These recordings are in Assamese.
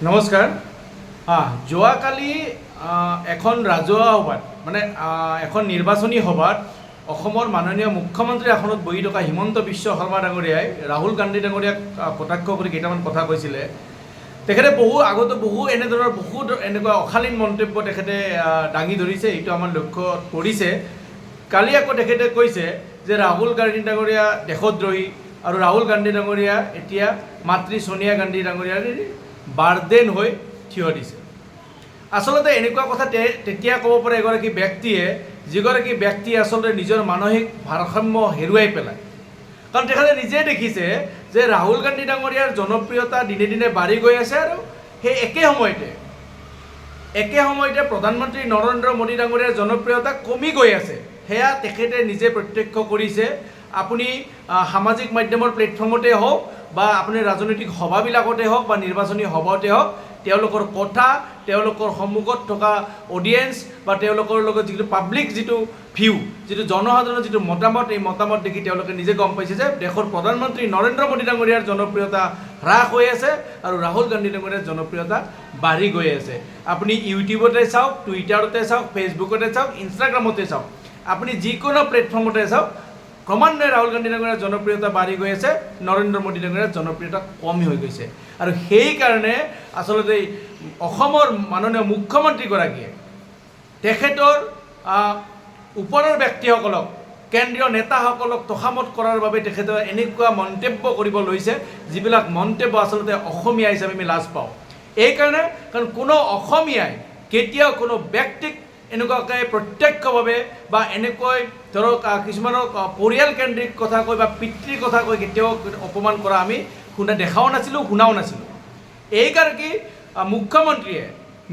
নমস্কাৰ। যোৱাকালি এখন ৰাজহুৱা সভাত মানে এখন নিৰ্বাচনী সভাত অসমৰ মাননীয় মুখ্যমন্ত্ৰী আসনত বহি থকা হিমন্ত বিশ্ব শৰ্মা ডাঙৰীয়াই ৰাহুল গান্ধী ডাঙৰীয়াক কটাক্ষ কৰি কেইটামান কথা কৈছিলে। তেখেতে আগতে এনেধৰণৰ এনেকুৱা অশালীন মন্তব্য তেখেতে দাঙি ধৰিছে, এইটো আমাৰ লক্ষ্য কৰিছে। কালি আকৌ তেখেতে কৈছে যে ৰাহুল গান্ধী ডাঙৰীয়া দেশদ্ৰোহী আৰু ৰাহুল গান্ধী ডাঙৰীয়া এতিয়া মাতৃ ছোনিয়া গান্ধী ডাঙৰীয়াৰ বাৰ্ডেন হৈ থিয় দিছে। আচলতে এনেকুৱা কথা তেতিয়া ক'ব পাৰে এগৰাকী ব্যক্তিয়ে, যিগৰাকী ব্যক্তিয়ে আচলতে নিজৰ মানসিক ভাৰসাম্য হেৰুৱাই পেলায়। কাৰণ তেখেতে নিজে দেখিছে যে ৰাহুল গান্ধী ডাঙৰীয়াৰ জনপ্ৰিয়তা দিনে দিনে বাঢ়ি গৈ আছে, আৰু সেই একে সময়তে প্ৰধানমন্ত্ৰী নৰেন্দ্ৰ মোদী ডাঙৰীয়াৰ জনপ্ৰিয়তা কমি গৈ আছে। সেয়া তেখেতে নিজে প্ৰত্যক্ষ কৰিছে। আপুনি সামাজিক মাধ্যমৰ প্লেটফৰ্মতে হওক বা আপুনি ৰাজনৈতিক সভাবিলাকতে হওক বা নিৰ্বাচনী সভাতে হওক, তেওঁলোকৰ কথা, তেওঁলোকৰ সন্মুখত থকা অডিয়েঞ্চ বা তেওঁলোকৰ লগত যিটো পাব্লিক যিটো ভিউ, যিটো জনসাধাৰণৰ যিটো মতামত, এই মতামত দেখি তেওঁলোকে নিজে গম পাইছে যে দেশৰ প্ৰধানমন্ত্ৰী নৰেন্দ্ৰ মোদী ডাঙৰীয়াৰ জনপ্ৰিয়তা হ্ৰাস হৈ আছে আৰু ৰাহুল গান্ধী ডাঙৰীয়াৰ জনপ্ৰিয়তা বাঢ়ি গৈ আছে। আপুনি ইউটিউবতে চাওক, টুইটাৰতে চাওক, ফেচবুকতে চাওক, ইনষ্টাগ্ৰামতে চাওক, আপুনি যিকোনো প্লেটফৰ্মতে চাওক, ক্ৰমান্বয়ে ৰাহুল গান্ধী ডাঙৰীয়াৰ জনপ্ৰিয়তা বাঢ়ি গৈ আছে, নৰেন্দ্ৰ মোদী ডাঙৰীয়াৰ জনপ্ৰিয়তা কমি হৈ গৈছে। আৰু সেইকাৰণে আচলতে অসমৰ মাননীয় মুখ্যমন্ত্ৰীগৰাকীয়ে তেখেতৰ ওপৰৰ ব্যক্তিসকলক, কেন্দ্ৰীয় নেতাসকলক তোষামত কৰাৰ বাবে তেখেতে এনেকুৱা মন্তব্য কৰিব লৈছে, যিবিলাক মন্তব্য আচলতে অসমীয়া হিচাপে আমি লাজ পাওঁ। এইকাৰণে কাৰণ কোনো অসমীয়াই কেতিয়াও কোনো ব্যক্তিক এনেকুৱাকৈ প্ৰত্যক্ষভাৱে বা এনেকৈ ধৰক কিছুমানক পৰিয়ালকেন্দ্ৰিক কথা কৈ বা পিতৃৰ কথা কৈ কেতিয়াও অপমান কৰা আমি দেখাও নাছিলোঁ, শুনাও নাছিলোঁ। এইকাৰণে মুখ্যমন্ত্ৰীয়ে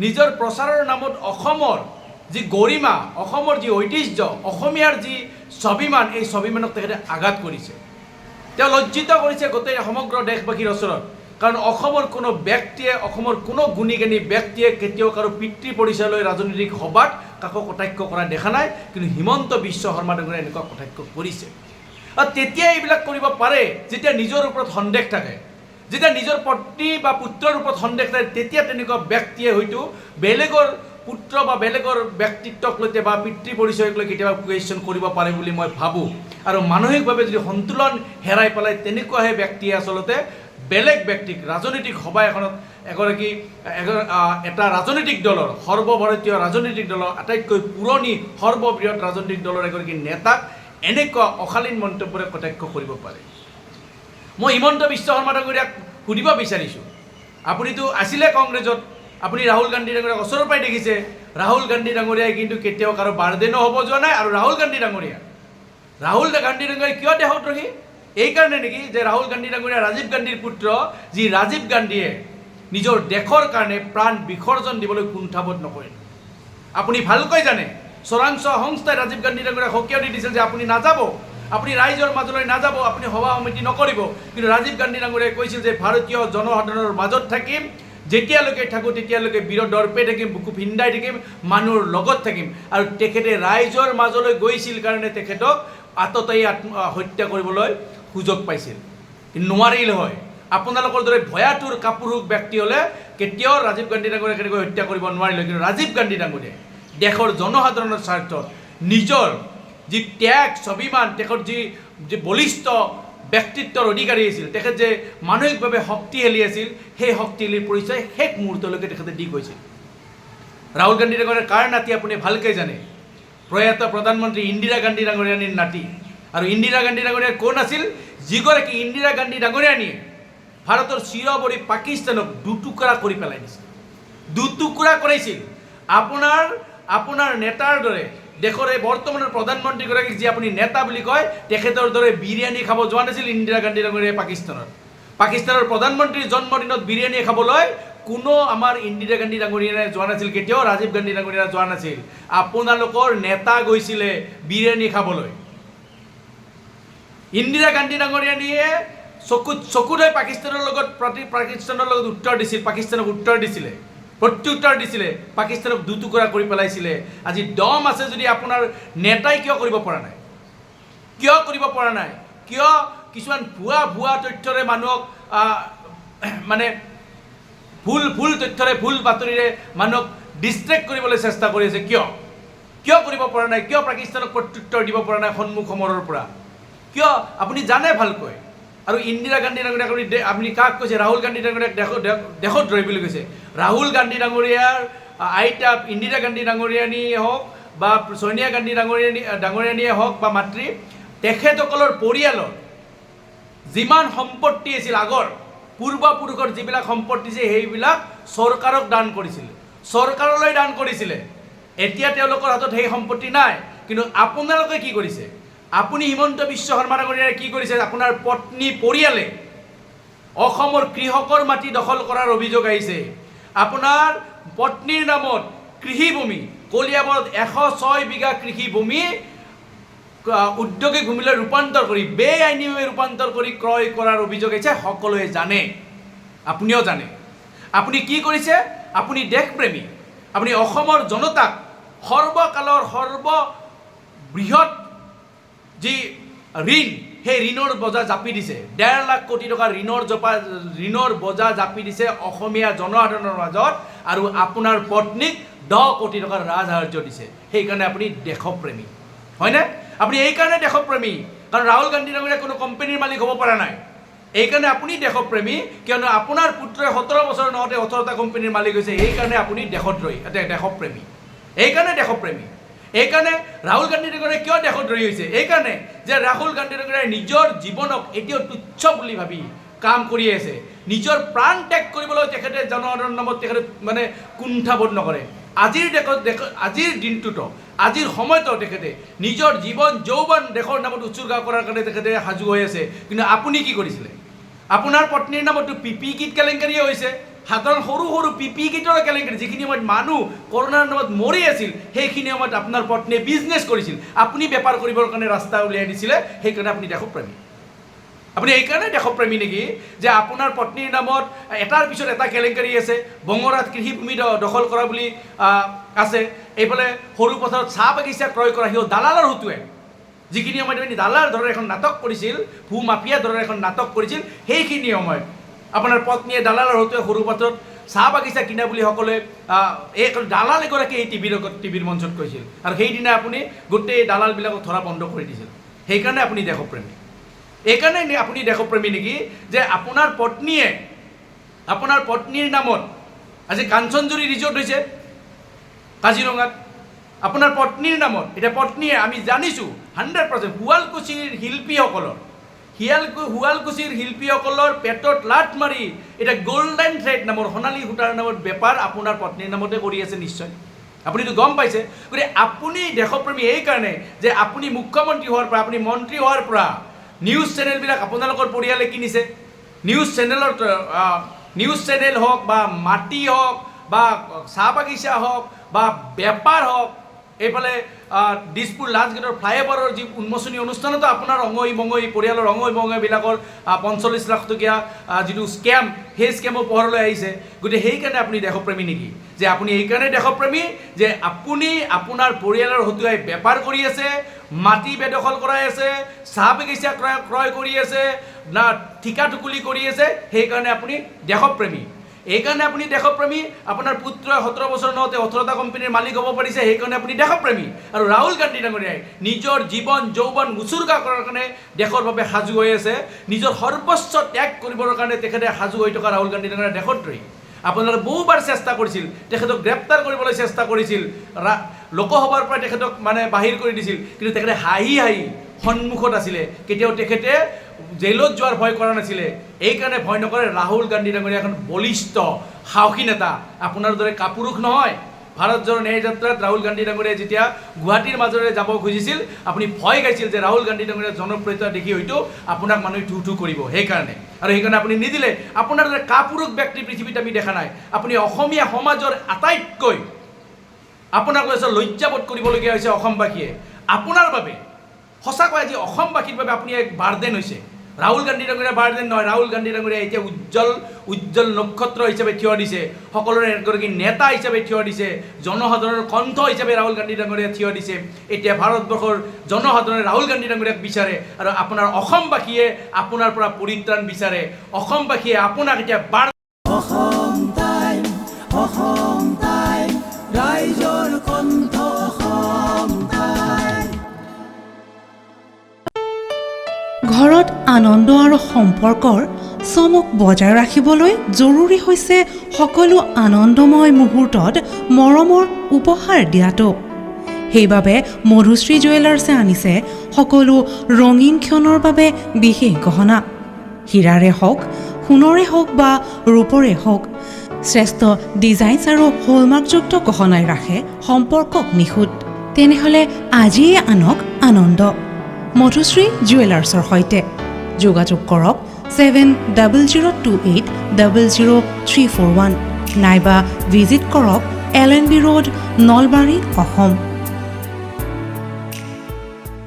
নিজৰ প্ৰচাৰৰ নামত অসমৰ যি গৰিমা, অসমৰ যি ঐতিহ্য, অসমীয়াৰ যি স্বাভিমান, এই স্বাভিমানক তেখেতে আঘাত কৰিছে। তেওঁ লজ্জিত কৰিছে গোটেই সমগ্ৰ দেশবাসীৰ ওচৰত। কাৰণ অসমৰ কোনো ব্যক্তিয়ে, অসমৰ কোনো গুণী জ্ঞানী ব্যক্তিয়ে কেতিয়াও কাৰো পিতৃ পৰিচয় লৈ ৰাজনৈতিক সভাত কাকো কটাক্ষ কৰা দেখা নাই, কিন্তু হিমন্ত বিশ্ব শৰ্মা ডাঙৰীয়াই এনেকুৱা কটাক্ষ কৰিছে। আৰু তেতিয়া এইবিলাক কৰিব পাৰে যেতিয়া নিজৰ ওপৰত সন্দেহ থাকে, যেতিয়া নিজৰ পত্নী বা পুত্ৰৰ ওপৰত সন্দেহ থাকে, তেতিয়া তেনেকুৱা ব্যক্তিয়ে হয়তো বেলেগৰ পুত্ৰ বা বেলেগৰ ব্যক্তিত্বক লৈ বা পিতৃ পৰিচয়ক লৈ কেতিয়াবা কুৱেশ্যন কৰিব পাৰে বুলি মই ভাবোঁ। আৰু মানসিকভাৱে যদি সন্তুলন হেৰাই পেলাই তেনেকুৱাহে ব্যক্তিয়ে আচলতে বেলেগ ব্যক্তিক ৰাজনৈতিক সভা এখনত এটা ৰাজনৈতিক দলৰ, সৰ্বভাৰতীয় ৰাজনৈতিক দলৰ আটাইতকৈ পুৰণি সৰ্ববৃহৎ ৰাজনৈতিক দলৰ এগৰাকী নেতাক এনেকুৱা অশালীন মন্তব্যৰে কটাক্ষ কৰিব পাৰে। মই হিমন্ত বিশ্ব শৰ্মা ডাঙৰীয়াক সুধিব বিচাৰিছোঁ, আপুনিতো আছিলে কংগ্ৰেছত, আপুনি ৰাহুল গান্ধী ডাঙৰীয়াক ওচৰৰ পৰাই দেখিছে। ৰাহুল গান্ধী ডাঙৰীয়াই কিন্তু কেতিয়াও কাৰো বাৰ্ডেনো হ'ব যোৱা নাই। আৰু ৰাহুল গান্ধী ডাঙৰীয়া কিয় দেশদ্ৰোহী? এইকাৰণে নেকি যে ৰাহুল গান্ধী ডাঙৰীয়া ৰাজীৱ গান্ধীৰ পুত্ৰ, যি ৰাজীৱ গান্ধীয়ে নিজৰ দেশৰ কাৰণে প্ৰাণ বিসৰ্জন দিবলৈ কুণ্ঠাবোধ নকৰে। আপুনি ভালকৈ জানে, চোৰাংচোৱা সংস্থাই ৰাজীৱ গান্ধী ডাঙৰীয়াক সকীয়াই দি দিছিল যে আপুনি নাযাব, আপুনি ৰাইজৰ মাজলৈ নাযাব, আপুনি সভা সমিতি নকৰিব। কিন্তু ৰাজীৱ গান্ধী ডাঙৰীয়াই কৈছিল যে ভাৰতীয় জনসাধাৰণৰ মাজত থাকিম, যেতিয়ালৈকে থাকোঁ তেতিয়ালৈকে বীৰ দৰ্পে থাকিম, বুকু ভিন্দাই থাকিম, মানুহৰ লগত থাকিম। আৰু তেখেতে ৰাইজৰ মাজলৈ গৈছিল কাৰণে তেখেতক আততায়ী হত্যা কৰিবলৈ সুযোগ পাইছিল, নোৱাৰিল হয়। আপোনালোকৰ দৰে ভয়াতুৰ কাপুৰুষ ব্যক্তি হ'লে কেতিয়াও ৰাজীৱ গান্ধী ডাঙৰীয়াক কেনেকৈ হত্যা কৰিব নোৱাৰিলে। কিন্তু ৰাজীৱ গান্ধী ডাঙৰীয়াই দেশৰ জনসাধাৰণৰ স্বাৰ্থত নিজৰ যি ত্যাগ, স্বাভিমান, তেখেত যি বলিষ্ঠ ব্যক্তিত্বৰ অধিকাৰী আছিল, তেখেত যে মানসিকভাৱে শক্তিশালী আছিল, সেই শক্তিশালীৰ পৰিচয় শেষ মুহূৰ্তলৈকে তেখেতে দি গৈছিল। ৰাহুল গান্ধী ডাঙৰীয়াৰ কাৰ নাতি আপুনি ভালকৈ জানে, প্ৰয়াত প্ৰধানমন্ত্ৰী ইন্দিৰা গান্ধী ডাঙৰীয়ানীৰ নাতি। আৰু ইন্দিৰা গান্ধী ডাঙৰীয়াৰ কোন আছিল? যিগৰাকী ইন্দিৰা গান্ধী ডাঙৰীয়ানীয়ে ভাৰতৰ চিৰবৰি পাকিস্তানক দুটুকুৰা কৰি পেলাই দিছিল, দুটুকুৰা কৰাইছিল। আপোনাৰ নেতাৰ দৰে দেশৰ এই বৰ্তমানৰ প্ৰধানমন্ত্ৰীগৰাকীক যি আপুনি নেতা বুলি কয়, তেখেতৰ দৰে বিৰিয়ানী খাব যোৱা নাছিল ইন্দিৰা গান্ধী ডাঙৰীয়াই পাকিস্তানৰ প্ৰধানমন্ত্ৰীৰ জন্মদিনত বিৰিয়ানী খাবলৈ কোনো আমাৰ ইন্দিৰা গান্ধী ডাঙৰীয়াই যোৱা নাছিল, কেতিয়াও ৰাজীৱ গান্ধী ডাঙৰীয়া যোৱা নাছিল। আপোনালোকৰ নেতা গৈছিলে বিৰিয়ানী খাবলৈ। ইন্দিৰা গান্ধী ডাঙৰীয়ানীয়ে চকুত হৈ পাকিস্তানৰ লগত পাকিস্তানক উত্তৰ দিছিলে, প্ৰত্যুত্তৰ দিছিলে, পাকিস্তানক দুটুকুৰা কৰি পেলাইছিলে। আজি দম আছে যদি আপোনাৰ নেতাই কিয় কৰিব পৰা নাই? কিয় কিছুমান ভুৱা তথ্যৰে মানুহক ভুল তথ্যৰে ভুল বাতৰিৰে মানুহক ডিষ্ট্ৰেক্ট কৰিবলৈ চেষ্টা কৰি আছে। কিয় কৰিব পৰা নাই? কিয় পাকিস্তানক প্ৰত্যুত্তৰ দিব পৰা নাই সন্মুখ সমৰৰ পৰা? কিয়? আপুনি জানে ভালকৈ। আৰু ইন্দিৰা গান্ধী ডাঙৰীয়াক আপুনি কাক কৈছে? ৰাহুল গান্ধী ডাঙৰীয়াক দেশত ধৰিবলৈ কৈছে। ৰাহুল গান্ধী ডাঙৰীয়াৰ আইতা ইন্দিৰা গান্ধী ডাঙৰীয়ানীয়ে হওক বা ছোনিয়া গান্ধী ডাঙৰীয়ানীয়ে হওক বা মাতৃ, তেখেতসকলৰ পৰিয়ালৰ যিমান সম্পত্তি আছিল আগৰ পূৰ্বপুৰুষৰ যিবিলাক সম্পত্তি আছে সেইবিলাক চৰকাৰক দান কৰিছিল, চৰকাৰলৈ দান কৰিছিলে। এতিয়া তেওঁলোকৰ হাতত সেই সম্পত্তি নাই। কিন্তু আপোনালোকে কি কৰিছে? আপুনি হিমন্ত বিশ্ব শৰ্মা ডাঙৰীয়াই কি কৰিছে? আপোনাৰ পত্নী পৰিয়ালে অসমৰ কৃষকৰ মাটি দখল কৰাৰ অভিযোগ আহিছে। আপোনাৰ পত্নীৰ নামত কৃষিভূমি কলিয়াবৰত 106 বিঘা কৃষিভূমি উদ্যোগিক ভূমিলৈ ৰূপান্তৰ কৰি বেআইনীভাৱে ৰূপান্তৰ কৰি ক্ৰয় কৰাৰ অভিযোগ আহিছে। সকলোৱে জানে, আপুনিও জানে। আপুনি কি কৰিছে? আপুনি দেশপ্ৰেমী। আপুনি অসমৰ জনতাক সৰ্বকালৰ সৰ্ববৃহৎ যি ঋণ, সেই ঋণৰ বজা জাপি দিছে। 1.5 লাখ কোটি টকা ঋণৰ বজা জাপি দিছে অসমীয়া জনসাধাৰণৰ মাজত। আৰু আপোনাৰ পত্নীক 10 কোটি টকাৰ ৰাজসাহাৰ্য দিছে। সেইকাৰণে আপুনি দেশপ্ৰেমী, হয়নে? আপুনি এইকাৰণে দেশপ্ৰেমী কাৰণ ৰাহুল গান্ধী ডাঙৰীয়া কোনো কোম্পানীৰ মালিক হ'ব পৰা নাই। এইকাৰণে আপুনি দেশপ্ৰেমী, কিয়নো আপোনাৰ পুত্ৰই 17 বছৰ নহওঁতে 18টা কোম্পানীৰ মালিক হৈছে। সেইকাৰণে আপুনি দেশপ্ৰেমী। এইকাৰণে দেশপ্ৰেমী। এইকাৰণে ৰাহুল গান্ধী ডাঙৰীয়া কিয় দেশদ্ৰোহী হৈছে? এইকাৰণে যে ৰাহুল গান্ধী ডাঙৰীয়াই নিজৰ জীৱনক এতিয়াও তুচ্ছ বুলি ভাবি কাম কৰি আছে। নিজৰ প্ৰাণ ত্যাগ কৰিবলৈ তেখেতে জনসাধাৰণৰ নামত তেখেতে মানে কুণ্ঠাবোধ নকৰে। আজিৰ দিনটোতো, আজিৰ সময়তো তেখেতে নিজৰ জীৱন যৌৱন দেশৰ নামত উৎসৰ্গা কৰাৰ কাৰণে তেখেতে সাজু হৈ আছে। কিন্তু আপুনি কি কৰিছিলে? আপোনাৰ পত্নীৰ নামতো PPE কিট কেলেংকাৰীয়ে হৈছে। সাধাৰণ সৰু PPE কিটৰ কেলেংকাৰী, যিখিনি সময়ত মানুহ কৰোণাৰ নামত মৰি আছিল, সেইখিনি সময়ত আপোনাৰ পত্নীয়ে বিজনেছ কৰিছিল। আপুনি বেপাৰ কৰিবৰ কাৰণে ৰাস্তা উলিয়াই দিছিলে। সেইকাৰণে আপুনি দেশপ্ৰেমী। আপুনি এইকাৰণে দেশপ্ৰেমী নেকি যে আপোনাৰ পত্নীৰ নামত এটাৰ পিছত এটা কেলেংকাৰী আছে? বঙৰাত কৃষিভূমি দখল কৰা বুলি আছে। এইফালে সৰু পথাৰত চাহ বাগিচা ক্ৰয় কৰা সিও দালালৰ হতুৱাই, যিখিনি সময়ত আপুনি দালাল ধৰণৰ এখন নাটক কৰিছিল, ভূ মাফিয়া ধৰণৰ এখন নাটক কৰিছিল, সেইখিনি সময়ত আপোনাৰ পত্নীয়ে দালালৰ হতুৱাই সৰু পথাৰত চাহ বাগিচা কিনা বুলি সকলোৱে এই দালাল এগৰাকী এই টিভিৰ মঞ্চত কৈছিল। আৰু সেইদিনা আপুনি গোটেই দালালবিলাকক ধৰা বন্ধ কৰি দিছিল। সেইকাৰণে আপুনি দেশপ্ৰেমী। এইকাৰণে আপুনি দেশপ্ৰেমী নেকি যে আপোনাৰ পত্নীৰ নামত আজি কাঞ্চনজুৰি ৰিজৰ্ট হৈছে কাজিৰঙাত, আপোনাৰ পত্নীৰ নামত। এতিয়া পত্নীয়ে আমি জানিছোঁ 100% শুৱালকুছিৰ শিল্পীসকলৰ পেটত লাট মাৰি এতিয়া গল্ডেন থ্ৰেড নামৰ সোণালী সূতাৰ নামত বেপাৰ আপোনাৰ পত্নীৰ নামতে কৰি আছে। নিশ্চয় আপুনিতো গম পাইছে। গতিকে আপুনি দেশপ্ৰেমী এইকাৰণে যে আপুনি মুখ্যমন্ত্ৰী হোৱাৰ পৰা, আপুনি মন্ত্ৰী হোৱাৰ পৰা নিউজ চেনেলবিলাক আপোনালোকৰ পৰিয়ালে কিনিছে। নিউজ চেনেল হওক বা মাটি হওক বা চাহ বাগিচা হওক বা বেপাৰ হওক, এইফালে দিছপুৰ লাজগেটৰ ফ্লাইঅভাৰৰ যি উন্মোচনী অনুষ্ঠানতো আপোনাৰ অঙৈ মঙৈ পৰিয়ালৰ অঙৈ মঙৈবিলাকৰ 45 লাখ টকীয়া যিটো স্কেম, সেই স্কেমৰ পোহৰলৈ আহিছে। গতিকে সেইকাৰণে আপুনি দেশপ্ৰেমী নেকি? যে আপুনি এইকাৰণে দেশপ্ৰেমী যে আপুনি আপোনাৰ পৰিয়ালৰ হতুৱাই বেপাৰ কৰি আছে, মাটি বেদখল কৰাই আছে, চাহ বাগিচা ক্ৰয় কৰি আছে, না ঠিকা টুকুলি কৰি আছে। সেইকাৰণে আপুনি দেশপ্ৰেমী। এইকাৰণে আপুনি দেশপ্ৰেমী। আপোনাৰ পুত্ৰই 17 বছৰ নহওঁতে 18টা কোম্পানীৰ মালিক হ'ব পাৰিছে। সেইকাৰণে আপুনি দেশপ্ৰেমী। আৰু ৰাহুল গান্ধী ডাঙৰীয়াই নিজৰ জীৱন যৌৱন উৎসৰ্গা কৰাৰ কাৰণে দেশৰ বাবে সাজু হৈ আছে। নিজৰ সৰ্বোচ্চ ত্যাগ কৰিবৰ কাৰণে তেখেতে সাজু হৈ থকা ৰাহুল গান্ধী ডাঙৰীয়া দেশদ্ৰোহী। আপোনালোকে বহুবাৰ চেষ্টা কৰিছিল, তেখেতক গ্ৰেপ্তাৰ কৰিবলৈ চেষ্টা কৰিছিল, লোকসভাৰ পৰা তেখেতক মানে বাহিৰ কৰি দিছিল। কিন্তু তেখেতে হাঁহি সন্মুখত আছিলে। কেতিয়াও তেখেতে জেলত যোৱাৰ ভয় কৰা নাছিলে। এইকাৰণে ভয় নকৰে। ৰাহুল গান্ধী ডাঙৰীয়া এখন বলিষ্ঠ সাহসী নেতা, আপোনাৰ দৰে কাপুৰুষ নহয়। ভাৰত জোড়ো ন্যায় যাত্ৰাত ৰাহুল গান্ধী ডাঙৰীয়াই যেতিয়া গুৱাহাটীৰ মাজেৰে যাব খুজিছিল, আপুনি ভয় খাইছিল যে ৰাহুল গান্ধী ডাঙৰীয়াৰ জনপ্ৰিয়তা দেখি হয়তো আপোনাক মানুহে ঠু কৰিব। সেইকাৰণে আপুনি নিদিলে। আপোনাৰ দৰে কাপুৰুষ ব্যক্তি পৃথিৱীত আমি দেখা নাই। আপুনি অসমীয়া সমাজৰ আটাইতকৈ আপোনাক লৈ লজ্জাবোধ কৰিবলগীয়া হৈছে অসমবাসীয়ে। আপোনাৰ বাবে সঁচাকৈ আজি অসমবাসীৰ বাবে আপুনি এক বাৰ্ডেন হৈছে। ৰাহুল গান্ধী ডাঙৰীয়া বাৰ্ডেন নহয়। ৰাহুল গান্ধী ডাঙৰীয়া এতিয়া উজ্জ্বল নক্ষত্ৰ হিচাপে থিয় দিছে, সকলোৰে এগৰাকী নেতা হিচাপে থিয় দিছে, জনসাধাৰণৰ কণ্ঠ হিচাপে ৰাহুল গান্ধী ডাঙৰীয়া থিয় দিছে। এতিয়া ভাৰতবৰ্ষৰ জনসাধাৰণে ৰাহুল গান্ধী ডাঙৰীয়াক বিচাৰে আৰু আপোনাৰ অসমবাসীয়ে আপোনাৰ পৰা পৰিত্ৰাণ বিচাৰে। অসমবাসীয়ে আপোনাক এতিয়া সম্পৰ্কৰ চমক বজাই ৰাখিবলৈ জৰুৰী হৈছে সকলো আনন্দময় মুহূৰ্তত মৰমৰ উপহাৰ দিয়াটো। সেইবাবে মধুশ্ৰী জুৱেলাৰ্ছে আনিছে সকলো ৰঙীন ক্ষণৰ বাবে বিশেষ গহনা। হীৰাৰে হওক, সোণৰে হওক বা ৰূপৰে হওক, শ্ৰেষ্ঠ ডিজাইনছ আৰু হলমাৰ্কযুক্ত গহনাই ৰাখে সম্পৰ্কক নিখুঁত। তেনেহ'লে আজিয়ে আনক আনন্দ মধুশ্ৰী জুৱেলাৰ্ছৰ সৈতে। যোগাযোগ কৰক 7002800341 নাইবা ভিজিট কৰক LNB ৰোড, নলবাৰী, অসম।